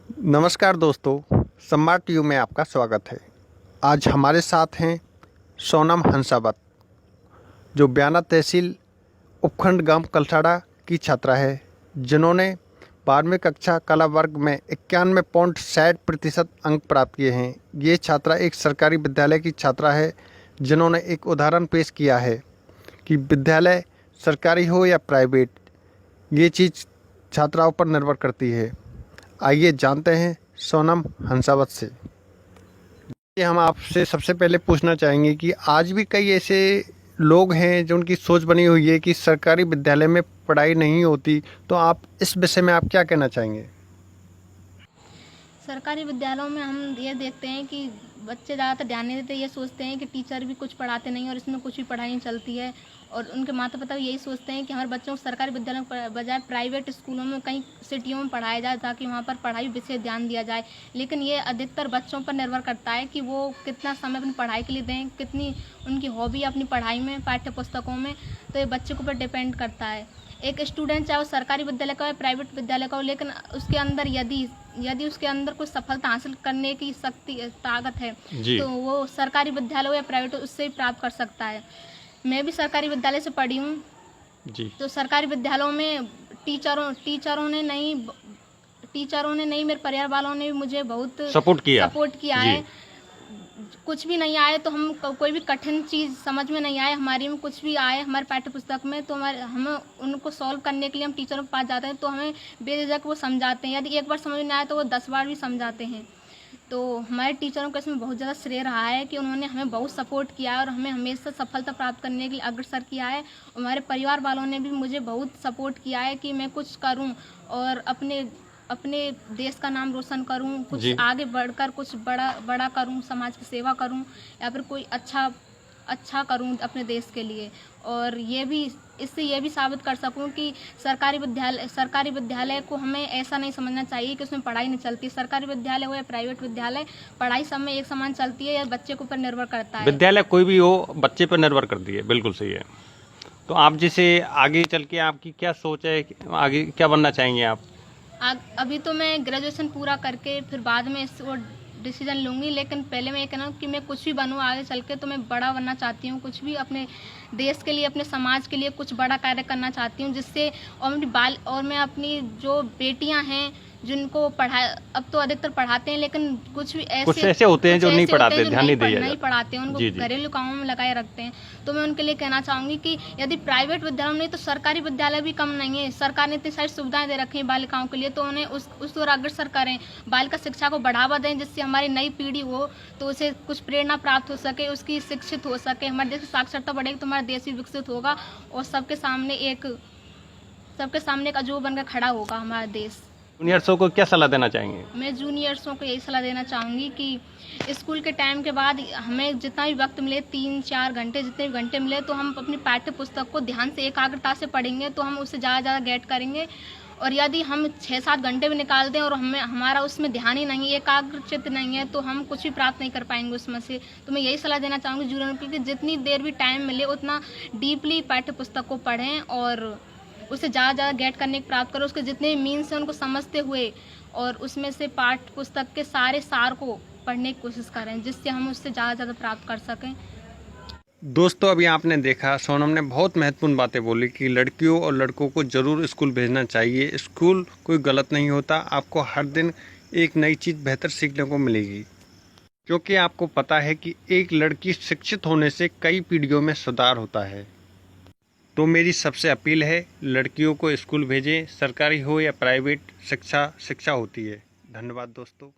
नमस्कार दोस्तों, सम्राट टीवी में आपका स्वागत है। आज हमारे साथ हैं सोनम हंसावत, जो बयाना तहसील उपखंड गांव कलसाड़ा की छात्रा है, जिन्होंने 12वीं कक्षा कला वर्ग में 91.60% अंक प्राप्त किए हैं। ये छात्रा एक सरकारी विद्यालय की छात्रा है, जिन्होंने एक उदाहरण पेश किया है कि विद्यालय सरकारी हो या प्राइवेट, ये चीज़ छात्राओं पर निर्भर करती है। आइए जानते हैं सोनम हंसावत से। ये हम आपसे सबसे पहले पूछना चाहेंगे कि आज भी कई ऐसे लोग हैं जो उनकी सोच बनी हुई है कि सरकारी विद्यालय में पढ़ाई नहीं होती, तो आप इस विषय में आप क्या कहना चाहेंगे? सरकारी विद्यालयों में हम ये देखते हैं कि बच्चे ज़्यादातर ध्यान नहीं देते, ये सोचते हैं कि टीचर भी कुछ पढ़ाते नहीं और इसमें कुछ भी पढ़ाई नहीं चलती है। और उनके माता पिता यही सोचते हैं कि हमारे बच्चों को सरकारी विद्यालयों के बजाय प्राइवेट स्कूलों में कहीं सिटियों में पढ़ाया जाए, ताकि वहाँ पर पढ़ाई विषय ध्यान दिया जाए। लेकिन ये अधिकतर बच्चों पर निर्भर करता है कि वो कितना समय अपनी पढ़ाई के लिए दें, कितनी उनकी हॉबी है अपनी पढ़ाई में, पाठ्य पुस्तकों में। तो ये बच्चे के ऊपर डिपेंड करता है। एक स्टूडेंट चाहे वो सरकारी विद्यालय का हो या प्राइवेट विद्यालय का हो, लेकिन उसके अंदर यदि उसके अंदर कुछ सफलता हासिल करने की शक्ति ताकत है, तो वो सरकारी विद्यालय हो या प्राइवेट हो, उससे ही प्राप्त कर सकता है। मैं भी सरकारी विद्यालय से पढ़ी हूँ जी। तो सरकारी विद्यालयों में टीचरों ने नहीं मेरे परिवार वालों ने भी मुझे बहुत सपोर्ट किया है। कुछ भी नहीं आए तो हम कोई भी कठिन चीज़ समझ में नहीं आए, हमारी में कुछ भी आए हमारे पाठ्य पुस्तक में, तो हमें उनको सॉल्व करने के लिए हम टीचरों के पास जाते हैं, तो हमें बेझिझक वो समझाते हैं। यदि एक बार समझ में आए तो वो 10 बार भी समझाते हैं। तो हमारे टीचरों का इसमें बहुत ज़्यादा श्रेय रहा है कि उन्होंने हमें बहुत सपोर्ट किया है और हमें हमेशा सफलता प्राप्त करने के लिए अग्रसर किया है। हमारे परिवार वालों ने भी मुझे बहुत सपोर्ट किया है कि मैं कुछ करूं और अपने देश का नाम रोशन करूं, कुछ आगे बढ़कर कुछ बड़ा करूं, समाज की सेवा करूं, या फिर कोई अच्छा करूं अपने देश के लिए। और इससे ये भी साबित कर सकूं कि सरकारी विद्यालय को हमें ऐसा नहीं समझना चाहिए कि उसमें पढ़ाई नहीं चलती। सरकारी विद्यालय हो या प्राइवेट विद्यालय, पढ़ाई सब में एक समान चलती है या बच्चे के ऊपर निर्भर करता है। विद्यालय कोई भी हो, बच्चे पर निर्भर करती है। बिल्कुल सही है। तो आप जैसे आगे चल के आपकी क्या सोच है, आगे क्या बनना चाहेंगे आप? अभी तो मैं ग्रेजुएशन पूरा करके फिर बाद में इसको डिसीजन लूँगी, लेकिन पहले मैं ये कहना कि मैं कुछ भी बनूँ आगे चल के, तो मैं बड़ा बनना चाहती हूँ। कुछ भी अपने देश के लिए, अपने समाज के लिए कुछ बड़ा कार्य करना चाहती हूँ, जिससे और मैं अपनी जो बेटियाँ हैं जिनको अब तो अधिकतर पढ़ाते हैं, लेकिन कुछ ऐसे होते हैं जो नहीं पढ़ाते, ध्यान नहीं पढ़ाते, उनको घरेलू कामों में लगाए रखते हैं। तो मैं उनके लिए कहना चाहूँगी कि यदि प्राइवेट विद्यालय नहीं तो सरकारी विद्यालय भी कम नहीं है। सरकार ने इतनी सारी सुविधाएं दे रखी हैं बालिकाओं के लिए, तो उन्हें उस ओर अग्रसर करें, बालिका शिक्षा को बढ़ावा दें, जिससे हमारी नई पीढ़ी हो तो उसे कुछ प्रेरणा प्राप्त हो सके, उसकी शिक्षित हो सके। हमारे देश की साक्षरता बढ़ेगी तो हमारा देश भी विकसित होगा और सबके सामने एक अजूबा बनकर खड़ा होगा हमारा देश। जूनियर्सों को क्या सलाह देना चाहेंगे? मैं जूनियर्सों को यही सलाह देना चाहूँगी कि स्कूल के टाइम के बाद हमें जितना भी वक्त मिले, 3-4 घंटे, जितने भी घंटे मिले, तो हम अपनी पाठ्य पुस्तक को ध्यान से एकाग्रता से पढ़ेंगे, तो हम उससे ज़्यादा गेट करेंगे। और यदि हम 6-7 घंटे भी निकाल दें और हमारा उसमें ध्यान ही नहीं, एकाग्रचित नहीं है, तो हम कुछ भी प्राप्त नहीं कर पाएंगे उसमें से। तो मैं यही सलाह देना चाहूँगी जूनियर को कि जितनी देर भी टाइम मिले उतना डीपली पाठ्य पुस्तक को पढ़ें और उसे ज़्यादा गेट करने की प्राप्त करो, उसके जितने मीन्स हैं उनको समझते हुए और उसमें से पाठ्य पुस्तक के सारे सार को पढ़ने की कोशिश करें, जिससे हम उससे ज़्यादा प्राप्त कर सकें। दोस्तों, अभी आपने देखा सोनम ने बहुत महत्वपूर्ण बातें बोली कि लड़कियों और लड़कों को ज़रूर स्कूल भेजना चाहिए। स्कूल कोई गलत नहीं होता, आपको हर दिन एक नई चीज़ बेहतर सीखने को मिलेगी, क्योंकि आपको पता है कि एक लड़की शिक्षित होने से कई पीढ़ियों में सुधार होता है। तो मेरी सबसे अपील है, लड़कियों को स्कूल भेजें, सरकारी हो या प्राइवेट, शिक्षा होती है। धन्यवाद दोस्तों।